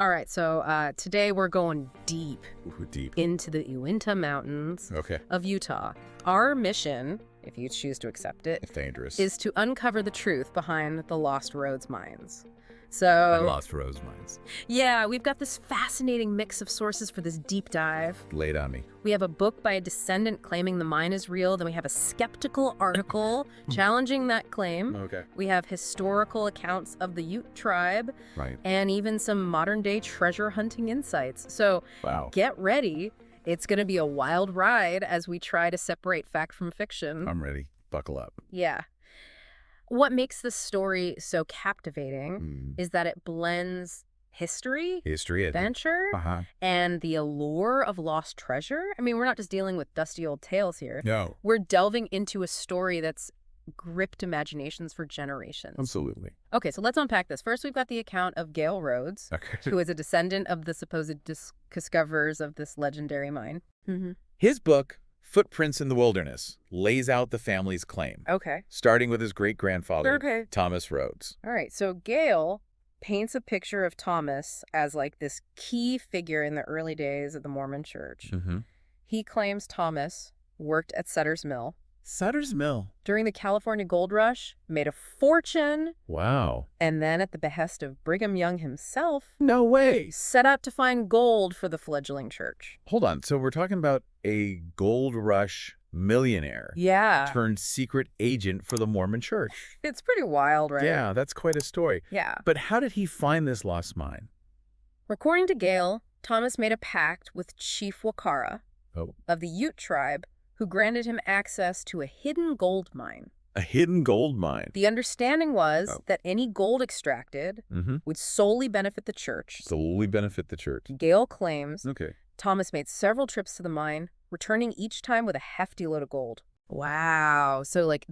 All right, so today we're going deep Deep. into the Uinta Mountains Okay. of Utah. Our mission, if you choose to accept it, It's dangerous. is to uncover the truth behind the lost Rhoades mines. I So, lost Rhoades mines. yeah, we've got this fascinating mix of sources for this deep dive. Lay it on me. We have a book by a descendant claiming the mine is real. Then we have a skeptical article challenging that claim. Okay. We have historical accounts of the Ute tribe Right. and even some modern-day treasure hunting insights. So Wow. get ready. It's going to be a wild ride as we try to separate fact from fiction. I'm ready. Buckle up. Yeah. What makes this story so captivating is that it blends history, History. adventure, and the allure of lost treasure. I mean, we're not just dealing with dusty old tales here. No. We're delving into a story that's gripped imaginations for generations. Absolutely. Okay, so let's unpack this. First, we've got the account of Gale Rhoades, Okay. who is a descendant of the supposed discoverers of this legendary mine. His book, Footprints in the Wilderness, lays out the family's claim, Okay. starting with his great-grandfather, Okay. Thomas Rhoades. All right, so Gale paints a picture of Thomas as like this key figure in the early days of the Mormon church. He claims Thomas worked at Sutter's Mill Sutter's Mill. during the California Gold Rush, made a fortune, Wow. and then at the behest of Brigham Young himself, No way. set out to find gold for the fledgling church. Hold on. So we're talking about a gold rush millionaire Yeah. turned secret agent for the Mormon church. It's pretty wild, right? Yeah, that's quite a story. Yeah. But how did he find this lost mine? According to Gale, Thomas made a pact with Chief Wakara Oh. of the Ute tribe, who granted him access to a hidden gold mine. A hidden gold mine. The understanding was Oh. that any gold extracted would solely benefit the church. Solely benefit the church. Gale claims Okay. Thomas made several trips to the mine, returning each time with a hefty load of gold. Wow. So, like,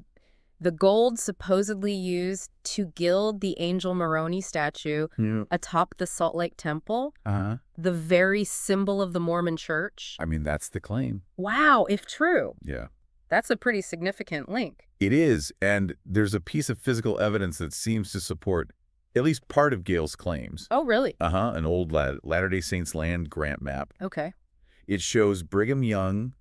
the gold supposedly used to gild the Angel Moroni statue Yeah. atop the Salt Lake Temple, Uh-huh. the very symbol of the Mormon church. I mean, that's the claim. Wow, if true. Yeah. That's a pretty significant link. It is, and there's a piece of physical evidence that seems to support at least part of Gale's claims. Oh, really? An old Latter-day Saints land grant map. Okay. It shows Brigham Young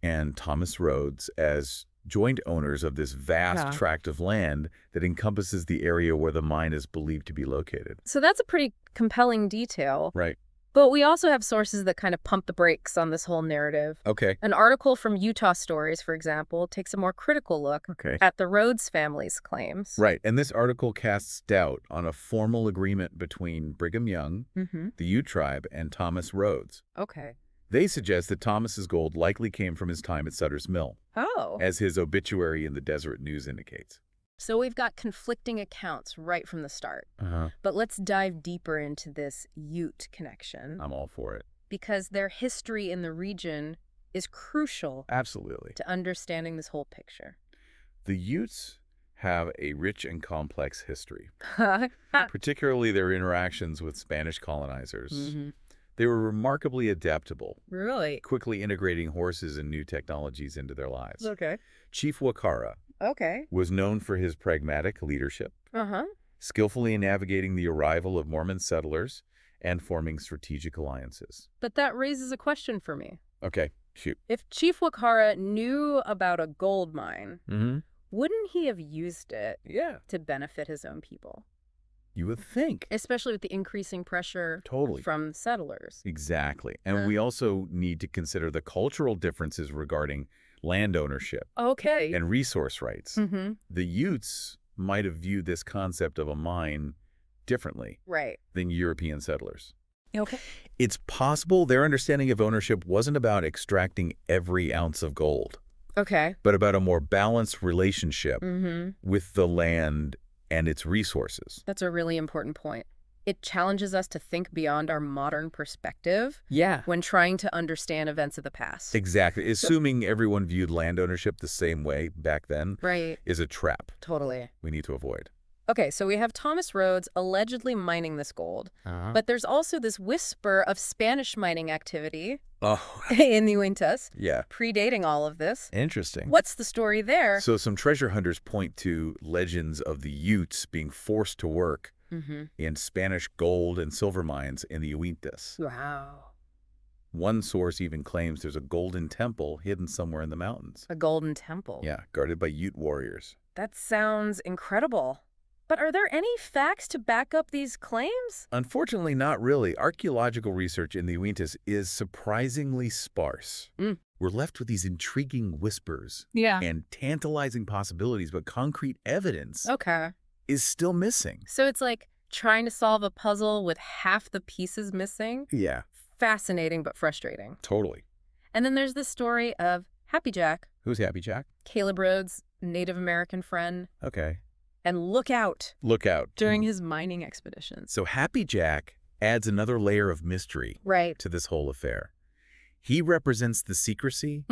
and Thomas Rhoades as joint owners of this vast Yeah. tract of land that encompasses the area where the mine is believed to be located. So that's a pretty compelling detail. Right. But we also have sources that kind of pump the brakes on this whole narrative. Okay. An article from Utah Stories, for example, takes a more critical look Okay. at the Rhoades family's claims. Right, and this article casts doubt on a formal agreement between Brigham Young, the Ute tribe, and Thomas Rhoades. Okay. They suggest that Thomas's gold likely came from his time at Sutter's Mill, Oh. as his obituary in the Deseret News indicates. So we've got conflicting accounts right from the start. But let's dive deeper into this Ute connection, I'm all for it. because their history in the region is crucial Absolutely. to understanding this whole picture. The Utes have a rich and complex history, particularly their interactions with Spanish colonizers. They were remarkably adaptable, Really? quickly integrating horses and new technologies into their lives. Okay. Chief Wakara Okay. was known for his pragmatic leadership, skillfully navigating the arrival of Mormon settlers and forming strategic alliances. But that raises a question for me. Okay, shoot. If Chief Wakara knew about a gold mine, Mm-hmm. wouldn't he have used it Yeah, to benefit his own people? you would think. Especially with the increasing pressure Totally. from settlers. Exactly. And we also need to consider the cultural differences regarding land ownership Okay. and resource rights. The Utes might have viewed this concept of a mine differently Right. than European settlers. Okay. It's possible their understanding of ownership wasn't about extracting every ounce of gold, Okay. but about a more balanced relationship with the land and its resources. That's a really important point. It challenges us to think beyond our modern perspective Yeah. when trying to understand events of the past. Exactly. Assuming everyone viewed land ownership the same way back then Right. is a trap Totally. we need to avoid. Okay, so we have Thomas Rhoades allegedly mining this gold, but there's also this whisper of Spanish mining activity Oh, in the Uintas, yeah. predating all of this. Interesting. What's the story there? So some treasure hunters point to legends of the Utes being forced to work in Spanish gold and silver mines in the Uintas. Wow. One source even claims there's a golden temple hidden somewhere in the mountains. A golden temple? Yeah, guarded by Ute warriors. That sounds incredible. But are there any facts to back up these claims? Unfortunately, not really. Archaeological research in the Uintas is surprisingly sparse. We're left with these intriguing whispers and tantalizing possibilities, but concrete evidence is still missing. So it's like trying to solve a puzzle with half the pieces missing? Yeah. Fascinating but frustrating. Totally. And then there's the story of Happy Jack. Who's Happy Jack? Caleb Rhoades' Native American friend. Okay. And Look Out. Look Out. During his mining expeditions. So Happy Jack adds another layer of mystery to this whole affair. He represents the secrecy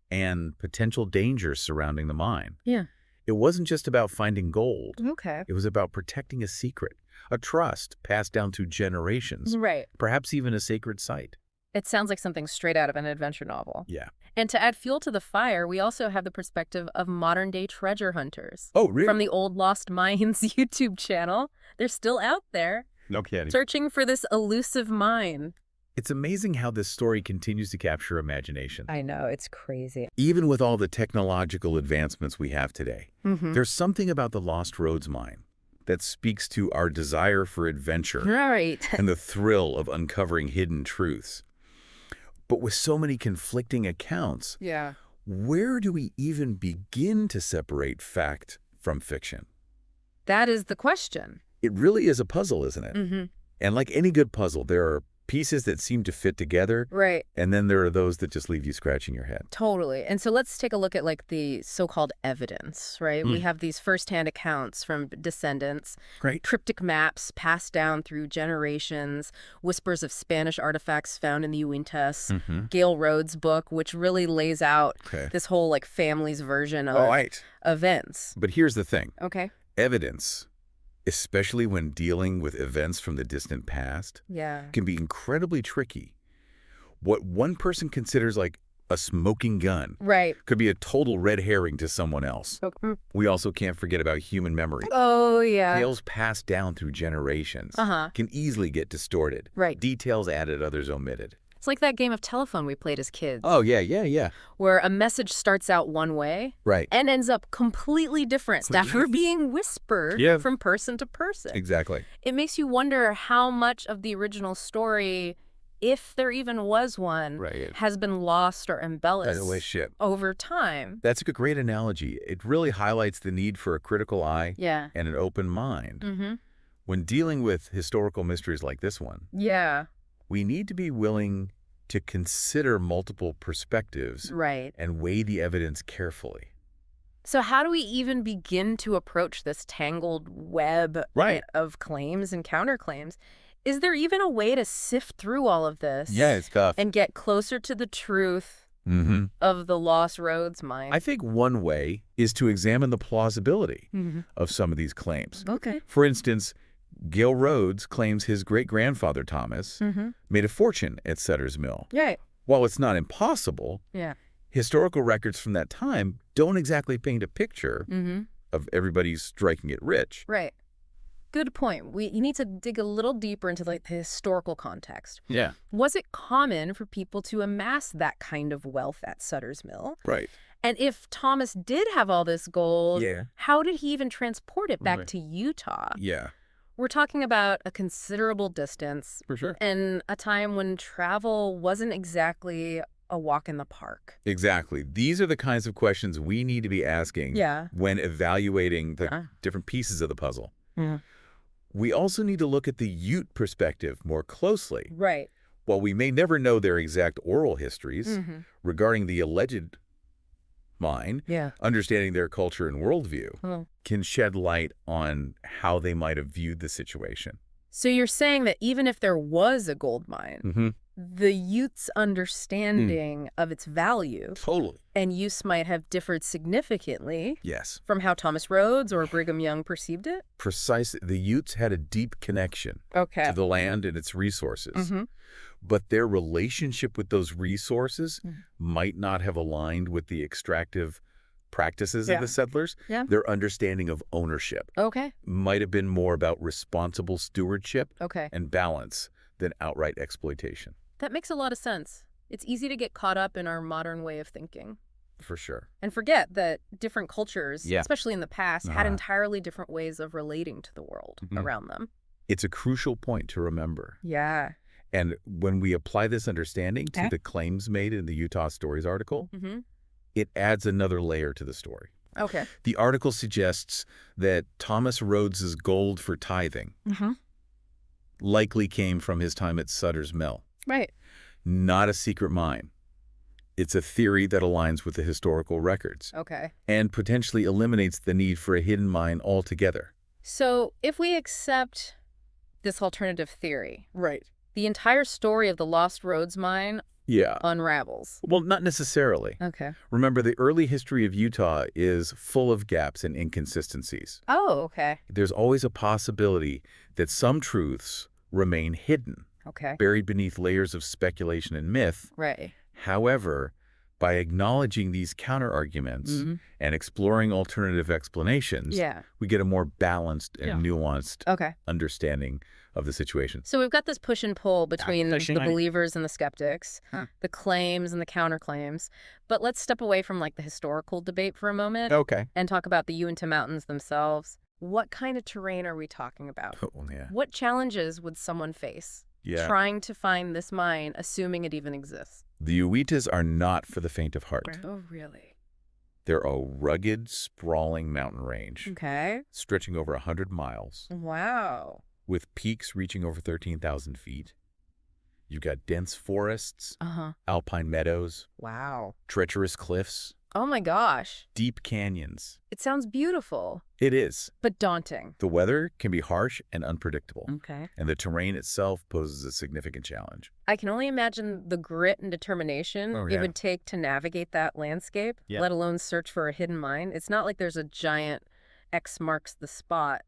and potential dangers surrounding the mine. Yeah. It wasn't just about finding gold. Okay. It was about protecting a secret, a trust passed down through generations. Right. Perhaps even a sacred site. It sounds like something straight out of an adventure novel. Yeah. And to add fuel to the fire, we also have the perspective of modern-day treasure hunters. Oh, really? From the Old Lost Mines YouTube channel. They're still out there. No kidding. Searching for this elusive mine. It's amazing how this story continues to capture imagination. I know, it's crazy. Even with all the technological advancements we have today, there's something about the Lost Rhoades mine that speaks to our desire for adventure and the thrill of uncovering hidden truths. But with so many conflicting accounts, where do we even begin to separate fact from fiction? That is the question. It really is a puzzle, isn't it? And like any good puzzle, there are pieces that seem to fit together. Right. And then there are those that just leave you scratching your head. Totally. And so let's take a look at like the so-called evidence, right? We have these firsthand accounts from descendants, cryptic maps passed down through generations, whispers of Spanish artifacts found in the Uintas, Gail Rhoades' book, which really lays out this whole like family's version of events. But here's the thing. Evidence, especially when dealing with events from the distant past, can be incredibly tricky. What one person considers like a smoking gun could be a total red herring to someone else. We also can't forget about human memory. Tales passed down through generations can easily get distorted. Details added, others omitted. It's like that game of telephone we played as kids. Oh, yeah. Where a message starts out one way and ends up completely different after being whispered from person to person. Exactly. It makes you wonder how much of the original story, if there even was one, has been lost or embellished over time. That's a great analogy. It really highlights the need for a critical eye and an open mind. When dealing with historical mysteries like this one, we need to be willing to consider multiple perspectives and weigh the evidence carefully. So how do we even begin to approach this tangled web of claims and counterclaims? Is there even a way to sift through all of this? It's tough. And get closer to the truth of the Lost Rhoades mine? I think one way is to examine the plausibility of some of these claims. For instance, Gail Rhoades claims his great-grandfather, Thomas, made a fortune at Sutter's Mill. While it's not impossible, historical records from that time don't exactly paint a picture of everybody striking it rich. Good point. You need to dig a little deeper into like the historical context. Yeah. Was it common for people to amass that kind of wealth at Sutter's Mill? Right. And if Thomas did have all this gold, how did he even transport it back to Utah? Yeah. We're talking about a considerable distance. For sure. And a time when travel wasn't exactly a walk in the park. Exactly. These are the kinds of questions we need to be asking when evaluating the different pieces of the puzzle. We also need to look at the Ute perspective more closely. While we may never know their exact oral histories regarding the alleged mine, understanding their culture and worldview can shed light on how they might have viewed the situation. So you're saying that even if there was a gold mine, the Utes' understanding of its value and use might have differed significantly from how Thomas Rhoades or Brigham Young perceived it? Precisely. The Utes had a deep connection to the land and its resources. But their relationship with those resources might not have aligned with the extractive practices of the settlers, their understanding of ownership might have been more about responsible stewardship and balance than outright exploitation. That makes a lot of sense. It's easy to get caught up in our modern way of thinking. For sure. And forget that different cultures, especially in the past, had entirely different ways of relating to the world around them. It's a crucial point to remember. Yeah. And when we apply this understanding to the claims made in the Utah Stories article, it adds another layer to the story. Okay. The article suggests that Thomas Rhoades's gold for tithing likely came from his time at Sutter's Mill. Right. Not a secret mine. It's a theory that aligns with the historical records. Okay. And potentially eliminates the need for a hidden mine altogether. So if we accept this alternative theory, the entire story of the Lost Rhoades mine unravels. Well, not necessarily. Okay. Remember, the early history of Utah is full of gaps and inconsistencies. Oh, okay. There's always a possibility that some truths remain hidden, buried beneath layers of speculation and myth. Right. However, by acknowledging these counterarguments and exploring alternative explanations, we get a more balanced and nuanced understanding of the situation. So we've got this push and pull between the believers and the skeptics, the claims and the counterclaims. But let's step away from the historical debate for a moment and talk about the Uinta Mountains themselves. What kind of terrain are we talking about? What challenges would someone face trying to find this mine, assuming it even exists? The Uintas are not for the faint of heart. Oh, really? They're a rugged, sprawling mountain range. Stretching over 100 miles. Wow. With peaks reaching over 13,000 feet. You've got dense forests, alpine meadows. Wow. Treacherous cliffs. Oh my gosh. Deep canyons. It sounds beautiful. It is. But daunting. The weather can be harsh and unpredictable. Okay. And the terrain itself poses a significant challenge. I can only imagine the grit and determination it would take to navigate that landscape, let alone search for a hidden mine. It's not like there's a giant X marks the spot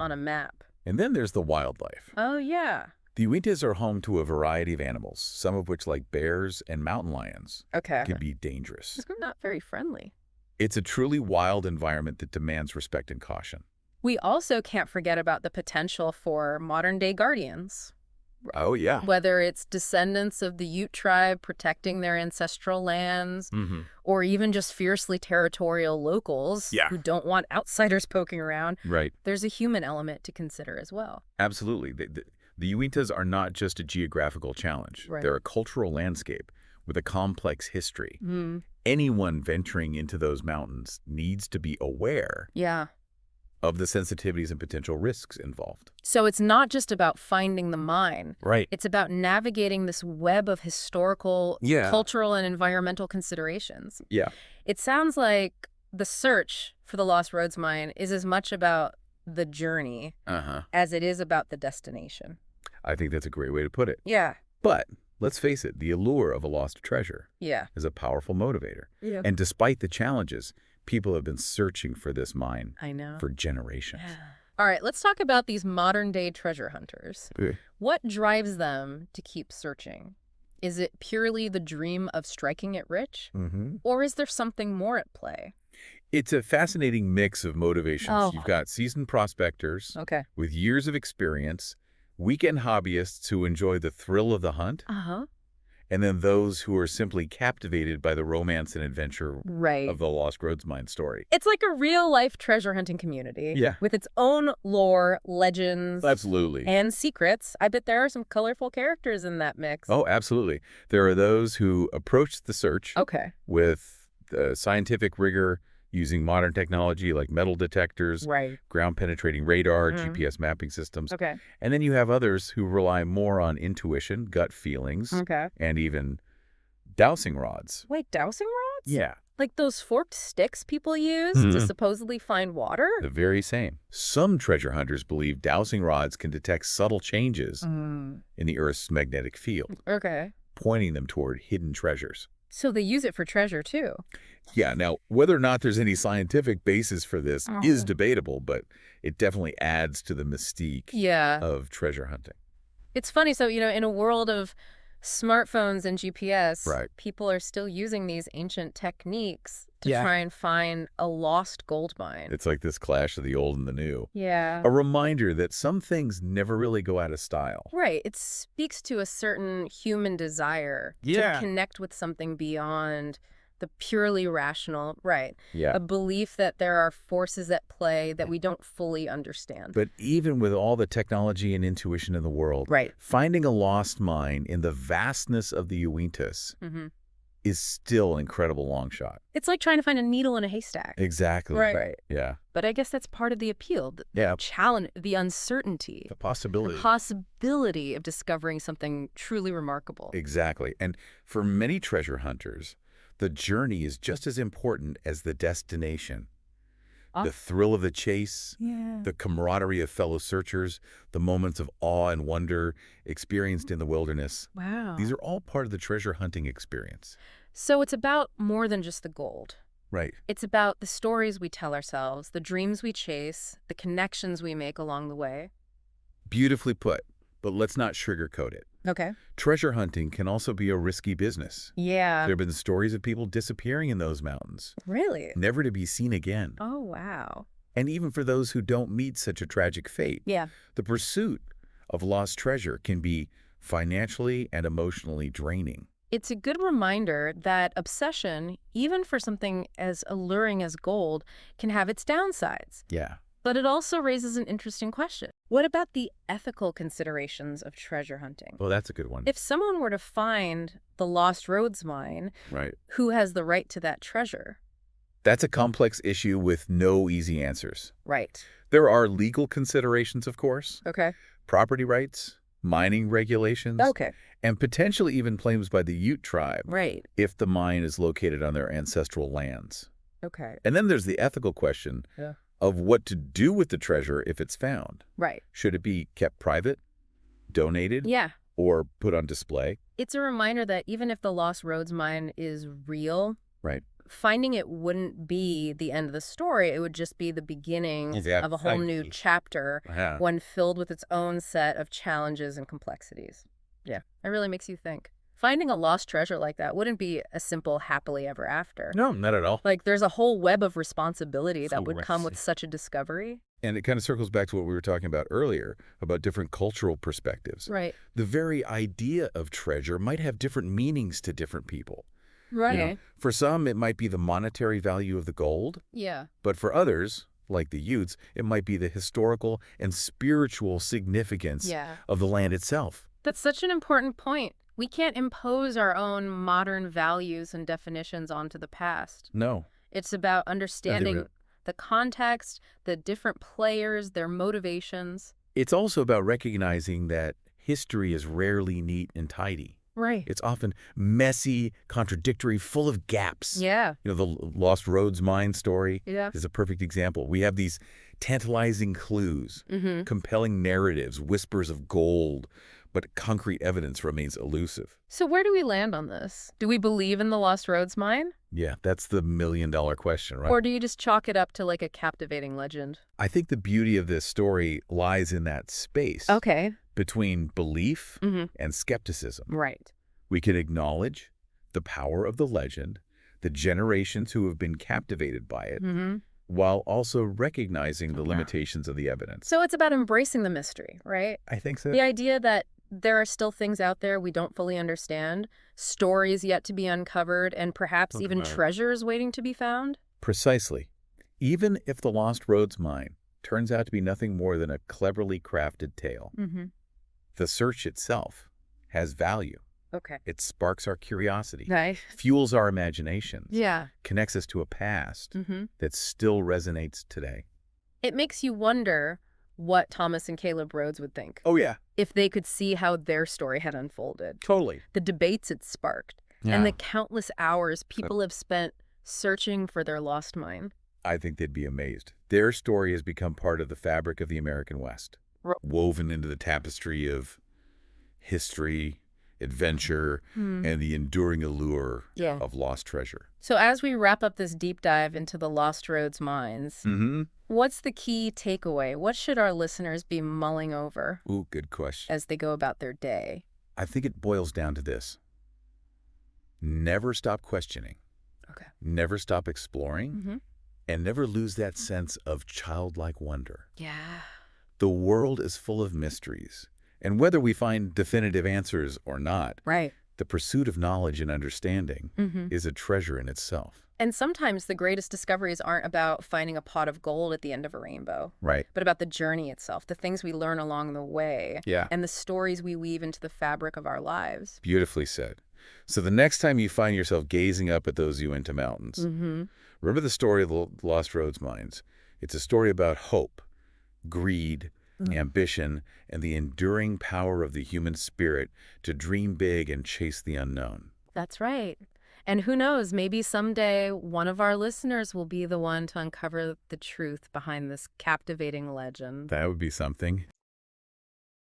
on a map. And then there's the wildlife. Oh, yeah. The Uintas are home to a variety of animals, some of which, like bears and mountain lions, can be dangerous. Not very friendly. It's a truly wild environment that demands respect and caution. We also can't forget about the potential for modern-day guardians. Oh, yeah. Whether it's descendants of the Ute tribe protecting their ancestral lands, or even just fiercely territorial locals who don't want outsiders poking around. Right. There's a human element to consider as well. Absolutely. The Uintas are not just a geographical challenge. They're a cultural landscape with a complex history. Anyone venturing into those mountains needs to be aware of the sensitivities and potential risks involved. So it's not just about finding the mine. Right. It's about navigating this web of historical, cultural, and environmental considerations. Yeah. It sounds like the search for the Lost Rhoades mine is as much about the journey as it is about the destination. I think that's a great way to put it. Yeah. But let's face it, the allure of a lost treasure is a powerful motivator. Yeah. And despite the challenges, people have been searching for this mine for generations. All right, let's talk about these modern-day treasure hunters. What drives them to keep searching? Is it purely the dream of striking it rich? Or is there something more at play? It's a fascinating mix of motivations. You've got seasoned prospectors with years of experience, weekend hobbyists who enjoy the thrill of the hunt, and then those who are simply captivated by the romance and adventure of the Lost Rhoades mine story. It's like a real-life treasure hunting community with its own lore, legends, and secrets. I bet there are some colorful characters in that mix. Oh, absolutely. There are those who approach the search with scientific rigor, using modern technology like metal detectors, ground-penetrating radar, GPS mapping systems. And then you have others who rely more on intuition, gut feelings, and even dowsing rods. Wait, dowsing rods? Yeah. Like those forked sticks people use to supposedly find water? The very same. Some treasure hunters believe dowsing rods can detect subtle changes in the Earth's magnetic field, pointing them toward hidden treasures. So they use it for treasure, too. Yeah. Now, whether or not there's any scientific basis for this is debatable, but it definitely adds to the mystique of treasure hunting. It's funny. So, in a world of smartphones and GPS, Right. people are still using these ancient techniques to try and find a lost gold mine. It's like this clash of the old and the new. Yeah. A reminder that some things never really go out of style. Right. It speaks to a certain human desire to connect with something beyond the purely rational. Right. Yeah. A belief that there are forces at play that we don't fully understand. But even with all the technology and intuition in the world, finding a lost mine in the vastness of the Uintas is still an incredible long shot. It's like trying to find a needle in a haystack. Exactly. Right. Yeah. But I guess that's part of the appeal. The challenge, the uncertainty. The possibility. The possibility of discovering something truly remarkable. Exactly. And for many treasure hunters, the journey is just as important as the destination. The thrill of the chase, the camaraderie of fellow searchers, the moments of awe and wonder experienced in the wilderness. Wow. These are all part of the treasure hunting experience. So it's about more than just the gold. Right. It's about the stories we tell ourselves, the dreams we chase, the connections we make along the way. Beautifully put, but let's not sugarcoat it. Okay. Treasure hunting can also be a risky business. Yeah. There have been stories of people disappearing in those mountains. Really? Never to be seen again. Oh, wow. And even for those who don't meet such a tragic fate, the pursuit of lost treasure can be financially and emotionally draining. It's a good reminder that obsession, even for something as alluring as gold, can have its downsides. Yeah. But it also raises an interesting question. What about the ethical considerations of treasure hunting? Well, that's a good one. If someone were to find the lost Rhoades mine, who has the right to that treasure? That's a complex issue with no easy answers. Right. There are legal considerations, of course. Okay. Property rights, mining regulations. Okay. And potentially even claims by the Ute tribe. Right. If the mine is located on their ancestral lands. Okay. And then there's the ethical question of what to do with the treasure if it's found. Right. Should it be kept private, donated, or put on display? It's a reminder that even if the lost Rhoades mine is real, finding it wouldn't be the end of the story. It would just be the beginning of a whole new chapter, one filled with its own set of challenges and complexities. Yeah, it really makes you think. Finding a lost treasure like that wouldn't be a simple happily ever after. No, not at all. Like, there's a whole web of responsibility that would come with such a discovery. And it kind of circles back to what we were talking about earlier, about different cultural perspectives. Right. The very idea of treasure might have different meanings to different people. Right. You know, for some, it might be the monetary value of the gold. Yeah. But for others, like the Utes, it might be the historical and spiritual significance of the land itself. That's such an important point. We can't impose our own modern values and definitions onto the past. No. It's about understanding the context, the different players, their motivations. It's also about recognizing that history is rarely neat and tidy. Right. It's often messy, contradictory, full of gaps. Yeah. You know, the Lost Rhoades mine story is a perfect example. We have these tantalizing clues, compelling narratives, whispers of gold, but concrete evidence remains elusive. So where do we land on this? Do we believe in the Lost Rhoades mine? Yeah, that's the million-dollar question, right? Or do you just chalk it up to like a captivating legend? I think the beauty of this story lies in that space. Okay. Between belief and skepticism. Right. We can acknowledge the power of the legend, the generations who have been captivated by it, while also recognizing the limitations of the evidence. So it's about embracing the mystery, right? I think so. The idea that there are still things out there we don't fully understand, stories yet to be uncovered, and perhaps even treasures waiting to be found. Precisely. Even if the Lost Rhoades mine turns out to be nothing more than a cleverly crafted tale, the search itself has value. Okay. It sparks our curiosity, Right. fuels our imaginations, Yeah. connects us to a past that still resonates today. It makes you wonder what Thomas and Caleb Rhoades would think. Oh, yeah. If they could see how their story had unfolded. Totally. The debates it sparked. Yeah. And the countless hours people have spent searching for their lost mine. I think they'd be amazed. Their story has become part of the fabric of the American West, woven into the tapestry of history, adventure, and the enduring allure of lost treasure. So as we wrap up this deep dive into the Lost Rhoades mines, what's the key takeaway? What should our listeners be mulling over? Ooh, good question. As they go about their day? I think it boils down to this. Never stop questioning. Okay. Never stop exploring. And never lose that sense of childlike wonder. Yeah. The world is full of mysteries. And whether we find definitive answers or not, the pursuit of knowledge and understanding is a treasure in itself. And sometimes the greatest discoveries aren't about finding a pot of gold at the end of a rainbow. But about the journey itself, the things we learn along the way. And the stories we weave into the fabric of our lives. Beautifully said. So the next time you find yourself gazing up at those Uinta mountains, remember the story of the Lost Rhoades mines. It's a story about hope, greed, ambition, and the enduring power of the human spirit to dream big and chase the unknown. That's right. And who knows, maybe someday one of our listeners will be the one to uncover the truth behind this captivating legend. That would be something.